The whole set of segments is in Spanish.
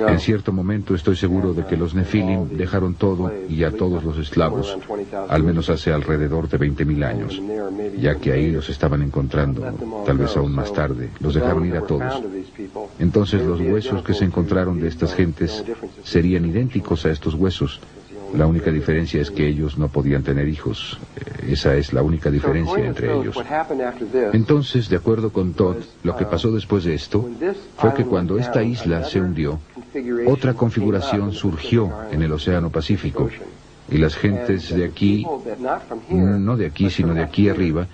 En cierto momento estoy seguro de que los Nefilim dejaron todo y a todos los esclavos, al menos hace alrededor de 20.000 años, ya que ahí los estaban encontrando, tal vez aún más tarde, los dejaron ir a todos. Entonces los huesos que se encontraron de estas gentes serían idénticos a estos huesos. La única diferencia es que ellos no podían tener hijos. Esa es la única diferencia entre ellos. Entonces, de acuerdo con Todd, lo que pasó después de esto fue que cuando esta isla se hundió, otra configuración surgió en el Océano Pacífico. Y las gentes de aquí, no de aquí, sino de aquí arriba,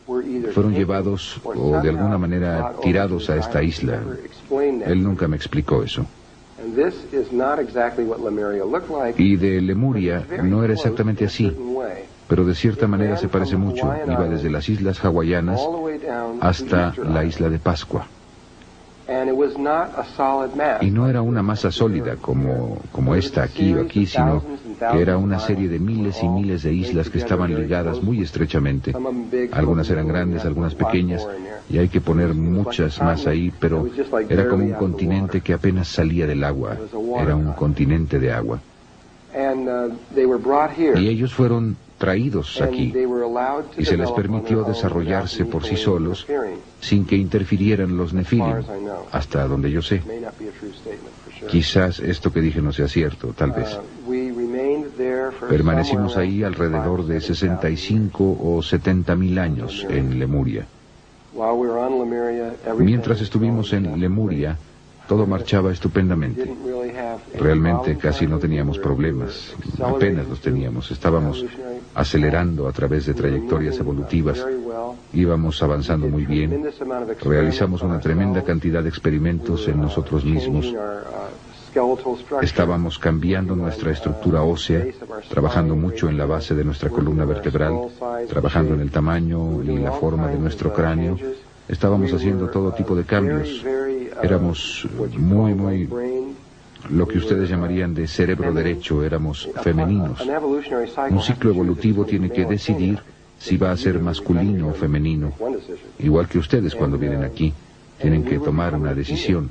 fueron llevados o de alguna manera tirados a esta isla. Él nunca me explicó eso. Y de Lemuria no era exactamente así, pero de cierta manera se parece mucho. Iba desde las islas hawaianas hasta la isla de Pascua. Y no era una masa sólida como esta aquí o aquí, sino que era una serie de miles y miles de islas que estaban ligadas muy estrechamente. Algunas eran grandes, algunas pequeñas, y hay que poner muchas más ahí, pero era como un continente que apenas salía del agua. Era un continente de agua. Y ellos fueron traídos aquí, y se les permitió desarrollarse por sí solos, sin que interfirieran los Nefilim, hasta donde yo sé. Quizás esto que dije no sea cierto, tal vez. Permanecimos ahí alrededor de 65 o 70.000 años en Lemuria. Mientras estuvimos en Lemuria, todo marchaba estupendamente. Realmente casi no teníamos problemas, apenas los teníamos. Estábamos acelerando a través de trayectorias evolutivas, íbamos avanzando muy bien, realizamos una tremenda cantidad de experimentos en nosotros mismos. Estábamos cambiando nuestra estructura ósea, trabajando mucho en la base de nuestra columna vertebral, trabajando en el tamaño y la forma de nuestro cráneo. Estábamos haciendo todo tipo de cambios. Éramos muy, lo que ustedes llamarían de cerebro derecho, éramos femeninos. Un ciclo evolutivo tiene que decidir si va a ser masculino o femenino. Igual que ustedes cuando vienen aquí, tienen que tomar una decisión.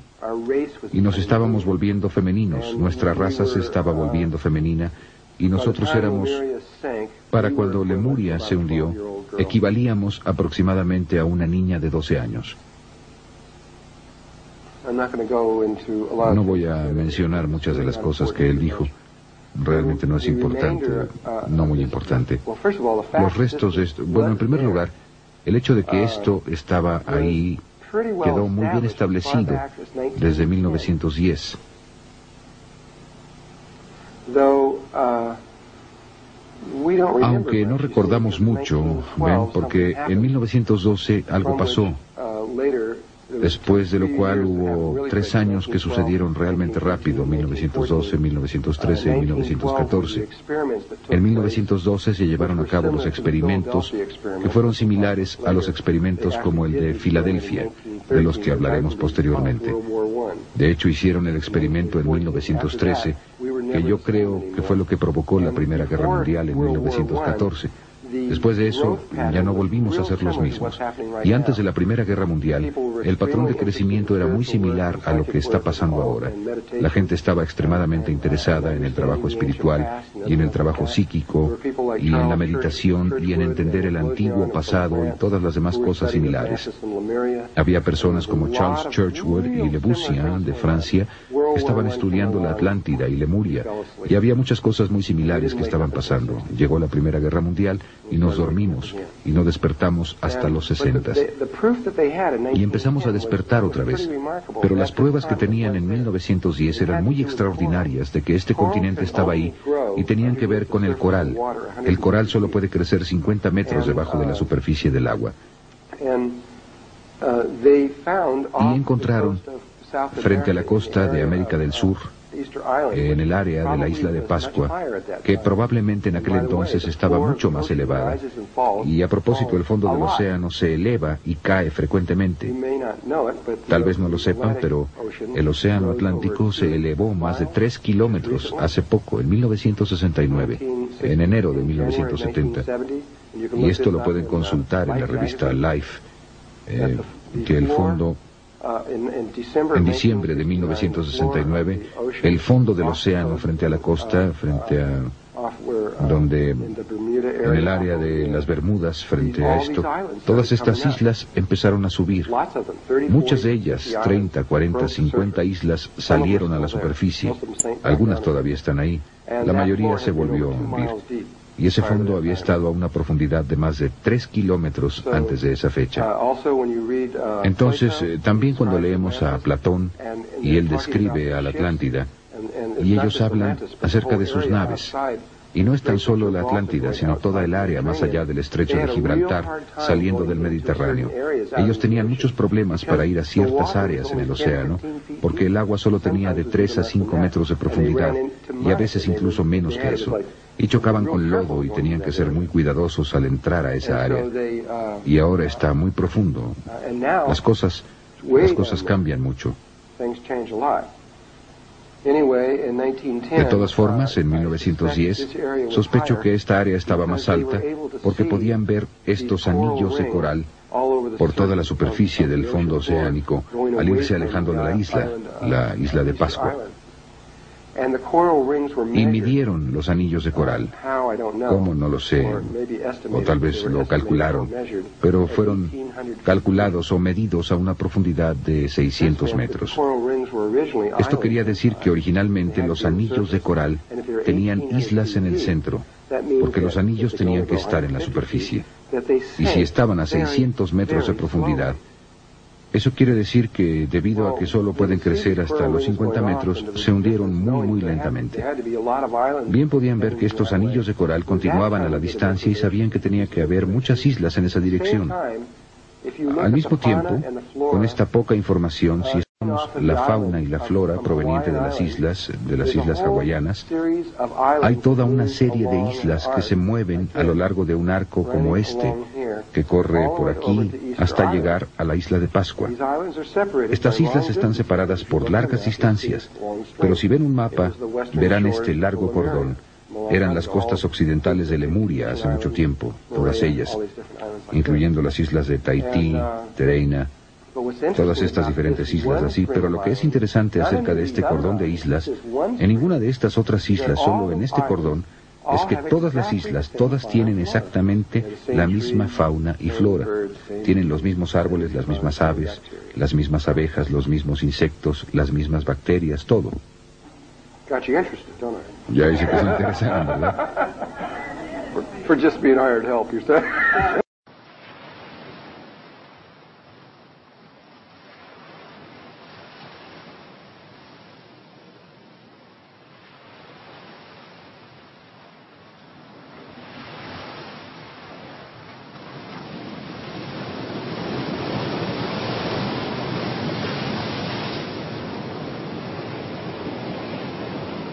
Y nos estábamos volviendo femeninos, nuestra raza se estaba volviendo femenina, y nosotros éramos, para cuando Lemuria se hundió, equivalíamos aproximadamente a una niña de 12 años. No voy a mencionar muchas de las cosas que él dijo. Realmente no es importante, no muy importante. Los restos de esto... Bueno, en primer lugar, el hecho de que esto estaba ahí quedó muy bien establecido desde 1910. Aunque no recordamos mucho, ven, porque en 1912 algo pasó, después de lo cual hubo 3 años que sucedieron realmente rápido, 1912, 1913 y 1914. En 1912 se llevaron a cabo los experimentos que fueron similares a los experimentos como el de Filadelfia, de los que hablaremos posteriormente. De hecho, hicieron el experimento en 1913, que yo creo que fue lo que provocó la Primera Guerra Mundial en 1914. Después de eso, ya no volvimos a ser los mismos. Y antes de la Primera Guerra Mundial, el patrón de crecimiento era muy similar a lo que está pasando ahora. La gente estaba extremadamente interesada en el trabajo espiritual y en el trabajo psíquico y en la meditación y en entender el antiguo pasado y todas las demás cosas similares. Había personas como Charles Churchward y Le Bussian de Francia que estaban estudiando la Atlántida y Lemuria, y había muchas cosas muy similares que estaban pasando. Llegó la Primera Guerra Mundial y nos dormimos y no despertamos hasta los 60. Y empezamos a despertar otra vez. Pero las pruebas que tenían en 1910 eran muy extraordinarias de que este continente estaba ahí y tenían que ver con el coral. El coral solo puede crecer 50 metros debajo de la superficie del agua. Y encontraron, frente a la costa de América del Sur, en el área de la isla de Pascua, que probablemente en aquel entonces estaba mucho más elevada. Y a propósito, el fondo del océano se eleva y cae frecuentemente. Tal vez no lo sepan, pero el océano Atlántico se elevó más de 3 kilómetros hace poco, en 1969, en enero de 1970. Y esto lo pueden consultar en la revista Life, que el fondo En diciembre de 1969, el fondo del océano frente a la costa, en el área de las Bermudas, frente a esto, todas estas islas empezaron a subir. Muchas de ellas, 30, 40, 50 islas, salieron a la superficie. Algunas todavía están ahí. La mayoría se volvió a hundir. Y ese fondo había estado a una profundidad de más de 3 kilómetros antes de esa fecha. Entonces, también cuando leemos a Platón, y él describe a la Atlántida, y ellos hablan acerca de sus naves. Y no es tan solo la Atlántida, sino toda el área más allá del estrecho de Gibraltar, saliendo del Mediterráneo. Ellos tenían muchos problemas para ir a ciertas áreas en el océano, porque el agua solo tenía de 3 a 5 metros de profundidad, y a veces incluso menos que eso. Y chocaban con lodo y tenían que ser muy cuidadosos al entrar a esa área. Y ahora está muy profundo. Las cosas cambian mucho. De todas formas, en 1910, sospecho que esta área estaba más alta porque podían ver estos anillos de coral por toda la superficie del fondo oceánico al irse alejando de la isla de Pascua. Y midieron los anillos de coral. ¿Cómo? No lo sé. O tal vez lo calcularon. Pero fueron calculados o medidos a una profundidad de 600 metros. Esto quería decir que originalmente los anillos de coral tenían islas en el centro, porque los anillos tenían que estar en la superficie. Y si estaban a 600 metros de profundidad, eso quiere decir que, debido a que solo pueden crecer hasta los 50 metros, se hundieron muy lentamente. Bien podían ver que estos anillos de coral continuaban a la distancia y sabían que tenía que haber muchas islas en esa dirección. Al mismo tiempo, con esta poca información, si estudiamos la fauna y la flora proveniente de las islas hawaianas, hay toda una serie de islas que se mueven a lo largo de un arco como este, que corre por aquí hasta llegar a la isla de Pascua. Estas islas están separadas por largas distancias, pero si ven un mapa, verán este largo cordón. Eran las costas occidentales de Lemuria hace mucho tiempo, todas ellas, incluyendo las islas de Tahití, Tereina, todas estas diferentes islas así. Pero lo que es interesante acerca de este cordón de islas, en ninguna de estas otras islas, solo en este cordón, es que todas las islas, todas tienen exactamente la misma fauna y flora. Tienen los mismos árboles, las mismas aves, las mismas abejas, los mismos insectos, las mismas bacterias, todo. Ya dice que se interesaron, ¿verdad? For just being hired help, you're saying?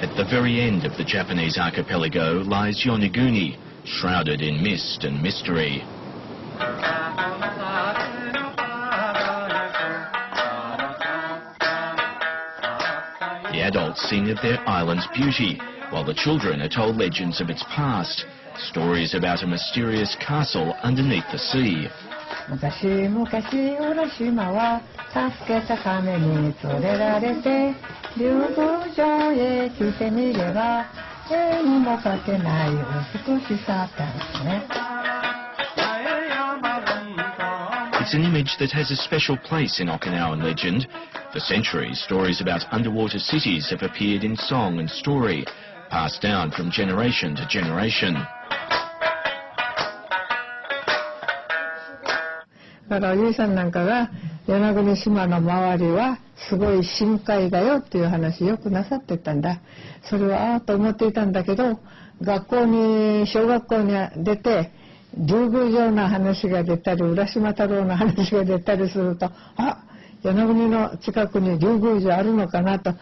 At the very end of the Japanese archipelago lies Yonaguni, shrouded in mist and mystery. The adults sing of their island's beauty, while the children are told legends of its past, stories about a mysterious castle underneath the sea. 昔々浦島は助けた亀に連れられて竜宮城へ来てみれば絵にも描けない美しさだね。 It's an image that has a special place in Okinawan legend. For centuries, stories about underwater cities have appeared in song and story, passed down from generation to generation. だからおじいさんなんかが与那国島の周りはすごい深海だよっていう話よくなさってたんだ。それはああと思っていたんだけど、小学校に出て竜宮城の話が出たり浦島太郎の話が出たりすると、あ、与那国の近くに竜宮城あるのかなと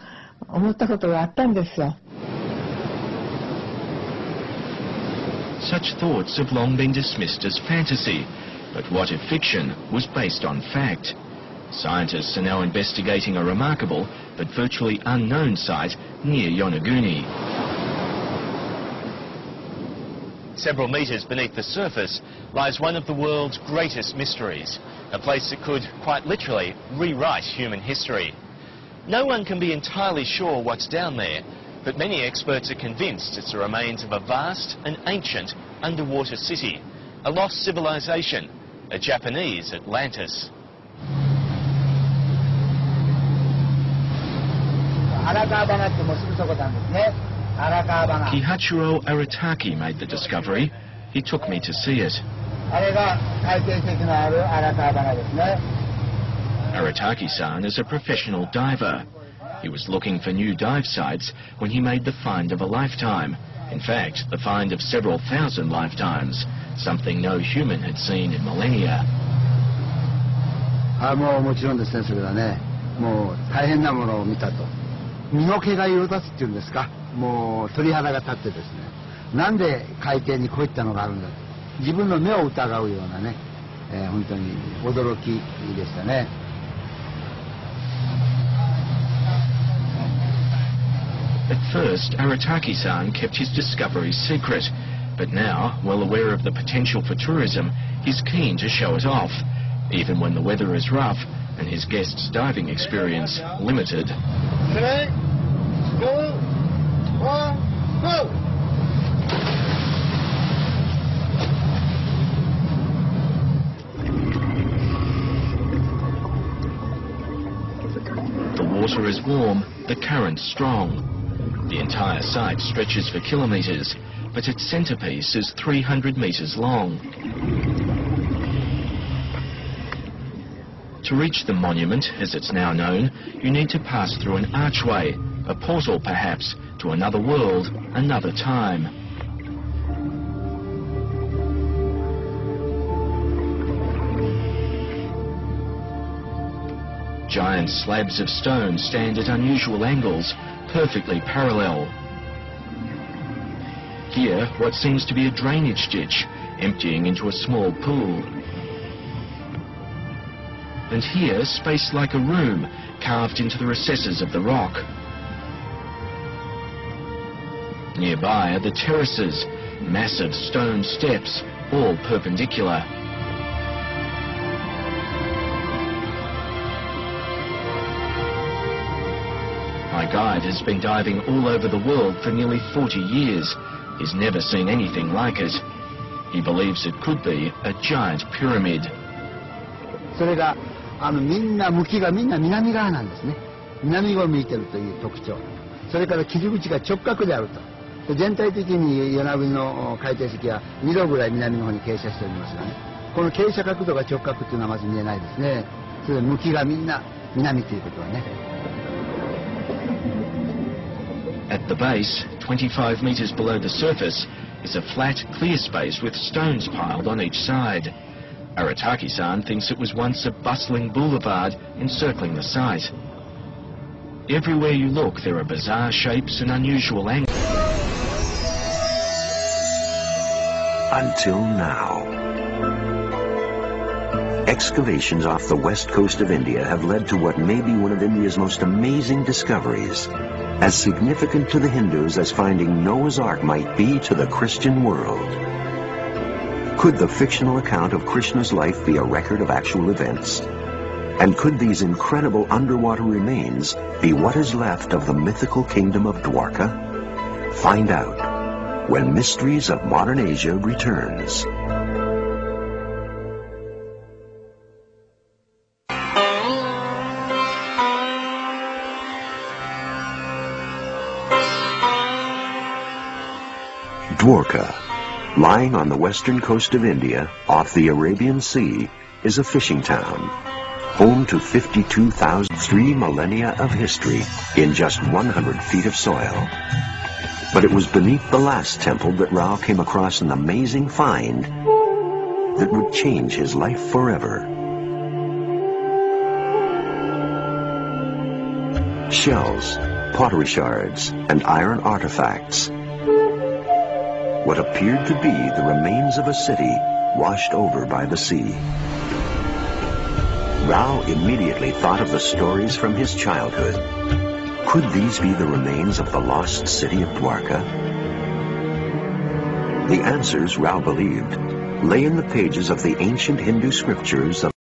思ったことがあったんですよ。 Such thoughts have long been dismissed as fantasy. But what if fiction was based on fact? Scientists are now investigating a remarkable but virtually unknown site near Yonaguni. Several metres beneath the surface lies one of the world's greatest mysteries, a place that could quite literally rewrite human history. No one can be entirely sure what's down there, but many experts are convinced it's the remains of a vast and ancient underwater city, a lost civilization, a Japanese Atlantis. Kihachiro Arataki made the discovery. He took me to see it. Arataki-san is a professional diver. He was looking for new dive sites when he made the find of a lifetime. In fact, the find of several thousand lifetimes, something no human had seen in millennia. もうもちろんですね、それはね。もう大変なものを見たと。身の毛が色立つっていうんですか。もう鳥肌が立ってですね。なんで海底にこういったのがあるんだと。自分の目を疑うようなね、本当に驚きでしたね。At first, Arataki-san kept his discoveries secret, but now, well aware of the potential for tourism, he's keen to show it off, even when the weather is rough and his guests' diving experience limited. 3, 2, 1, go! The water is warm, the current strong. The entire site stretches for kilometres, but its centrepiece is 300 metres long. To reach the monument, as it's now known, you need to pass through an archway, a portal perhaps, to another world, another time. Giant slabs of stone stand at unusual angles, perfectly parallel. Here, what seems to be a drainage ditch, emptying into a small pool. And here, space like a room, carved into the recesses of the rock. Nearby are the terraces, massive stone steps, all perpendicular. My guide has been diving all over the world for nearly 40 years. He's never seen anything like it. He believes it could be a giant pyramid. それがみんな向きがみんな南側なんですね。南を向いてるという特徴。それから切り口が直角であると。全体的に与那国の海底石は2度ぐらい南の方に傾斜しておりますがね。この傾斜角度が直角っていうのはまず見えないですね。それで向きがみんな南ということはね。At the base, 25 metres below the surface, is a flat, clear space with stones piled on each side. Arataki-san thinks it was once a bustling boulevard encircling the site. Everywhere you look, there are bizarre shapes and unusual angles. Until now. Excavations off the west coast of India have led to what may be one of India's most amazing discoveries, as significant to the Hindus as finding Noah's Ark might be to the Christian world. Could the fictional account of Krishna's life be a record of actual events? And could these incredible underwater remains be what is left of the mythical kingdom of Dwarka? Find out when Mysteries of Modern Asia returns. Dwarka, lying on the western coast of India, off the Arabian Sea, is a fishing town, home to 52,003 millennia of history in just 100 feet of soil. But it was beneath the last temple that Rao came across an amazing find that would change his life forever. Shells, pottery shards, and iron artifacts. What appeared to be the remains of a city washed over by the sea. Rao immediately thought of the stories from his childhood. Could these be the remains of the lost city of Dwarka? The answers, Rao believed, lay in the pages of the ancient Hindu scriptures of